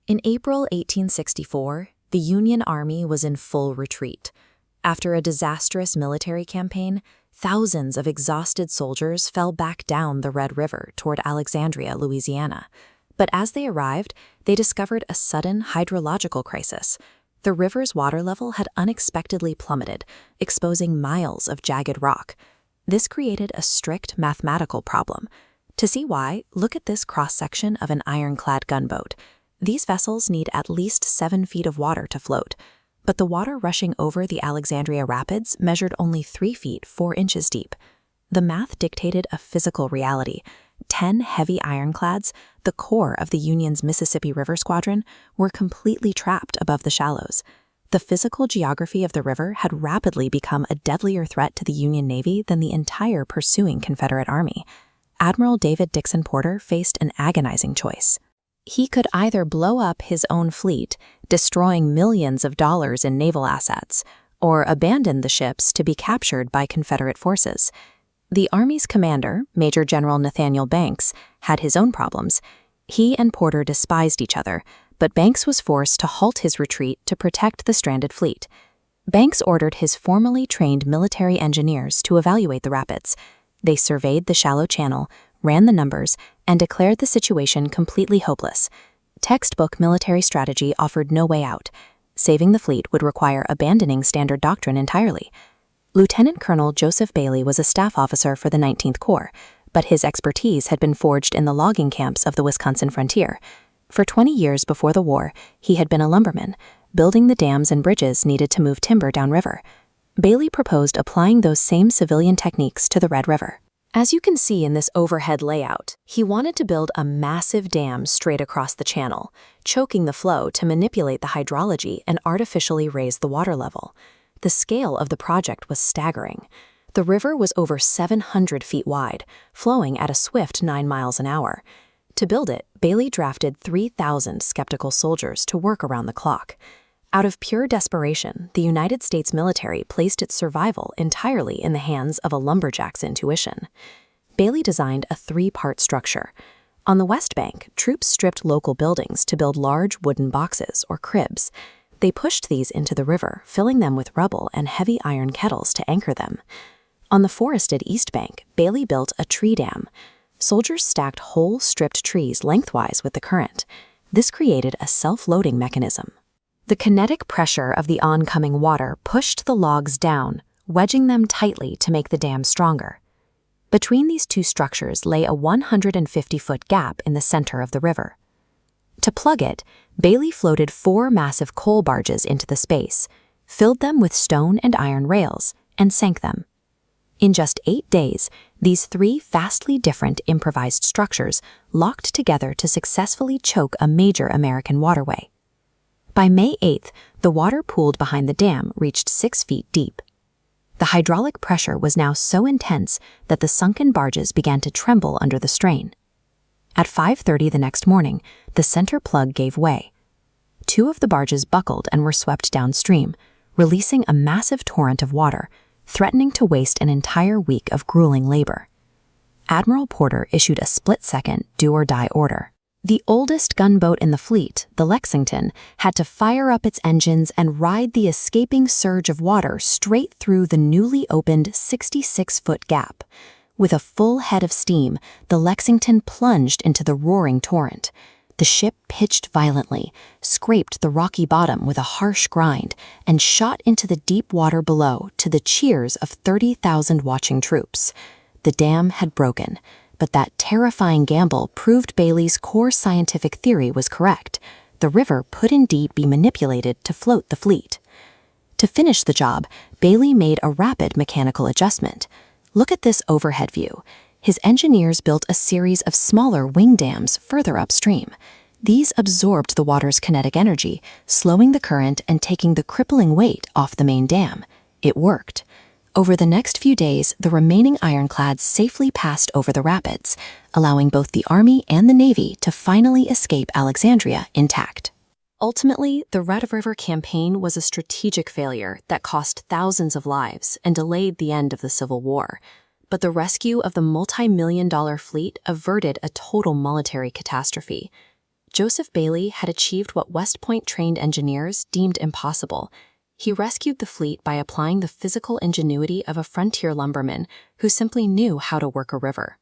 In April 1864, the Union Army was in full retreat. After a disastrous military campaign, thousands of exhausted soldiers fell back down the Red River toward Alexandria, Louisiana. But as they arrived, they discovered a sudden hydrological crisis. The river's water level had unexpectedly plummeted, exposing miles of jagged rock. This created a strict mathematical problem. To see why, look at this cross-section of an ironclad gunboat. These vessels need at least 7 feet of water to float, but the water rushing over the Alexandria Rapids measured only 3 feet 4 inches deep. The math dictated a physical reality. 10 heavy ironclads, the core of the Union's Mississippi River Squadron, were completely trapped above the shallows. The physical geography of the river had rapidly become a deadlier threat to the Union Navy than the entire pursuing Confederate Army. Admiral David Dixon Porter faced an agonizing choice. He could either blow up his own fleet, destroying millions of dollars in naval assets, or abandon the ships to be captured by Confederate forces. The Army's commander, Major General Nathaniel Banks, had his own problems. He and Porter despised each other, but Banks was forced to halt his retreat to protect the stranded fleet. Banks ordered his formally trained military engineers to evaluate the rapids. They surveyed the shallow channel, ran the numbers, and declared the situation completely hopeless. Textbook military strategy offered no way out. Saving the fleet would require abandoning standard doctrine entirely. Lieutenant Colonel Joseph Bailey was a staff officer for the 19th Corps, but his expertise had been forged in the logging camps of the Wisconsin frontier. For 20 years before the war, he had been a lumberman, building the dams and bridges needed to move timber downriver. Bailey proposed applying those same civilian techniques to the Red River. As you can see in this overhead layout, he wanted to build a massive dam straight across the channel, choking the flow to manipulate the hydrology and artificially raise the water level. The scale of the project was staggering. The river was over 700 feet wide, flowing at a swift 9 miles an hour. To build it, Bailey drafted 3,000 skeptical soldiers to work around the clock. Out of pure desperation, the United States military placed its survival entirely in the hands of a lumberjack's intuition. Bailey designed a 3-part structure. On the west bank, troops stripped local buildings to build large wooden boxes or cribs. They pushed these into the river, filling them with rubble and heavy iron kettles to anchor them. On the forested east bank, Bailey built a tree dam. Soldiers stacked whole stripped trees lengthwise with the current. This created a self-loading mechanism. The kinetic pressure of the oncoming water pushed the logs down, wedging them tightly to make the dam stronger. Between these two structures lay a 150-foot gap in the center of the river. To plug it, Bailey floated 4 massive coal barges into the space, filled them with stone and iron rails, and sank them. In just 8 days, these 3 vastly different improvised structures locked together to successfully choke a major American waterway. By May 8th, the water pooled behind the dam reached 6 feet deep. The hydraulic pressure was now so intense that the sunken barges began to tremble under the strain. At 5:30 the next morning, the center plug gave way. 2 of the barges buckled and were swept downstream, releasing a massive torrent of water, threatening to waste an entire week of grueling labor. Admiral Porter issued a split-second do-or-die order. The oldest gunboat in the fleet, the Lexington, had to fire up its engines and ride the escaping surge of water straight through the newly opened 66-foot gap. With a full head of steam, the Lexington plunged into the roaring torrent. The ship pitched violently, scraped the rocky bottom with a harsh grind, and shot into the deep water below to the cheers of 30,000 watching troops. The dam had broken. But that terrifying gamble proved Bailey's core scientific theory was correct. The river could indeed be manipulated to float the fleet. To finish the job, Bailey made a rapid mechanical adjustment. Look at this overhead view. His engineers built a series of smaller wing dams further upstream. These absorbed the water's kinetic energy, slowing the current and taking the crippling weight off the main dam. It worked. Over the next few days, the remaining ironclads safely passed over the rapids, allowing both the Army and the Navy to finally escape Alexandria intact. Ultimately, the Red River campaign was a strategic failure that cost thousands of lives and delayed the end of the Civil War. But the rescue of the multi-million-dollar fleet averted a total military catastrophe. Joseph Bailey had achieved what West Point-trained engineers deemed impossible. He rescued the fleet by applying the physical ingenuity of a frontier lumberman who simply knew how to work a river.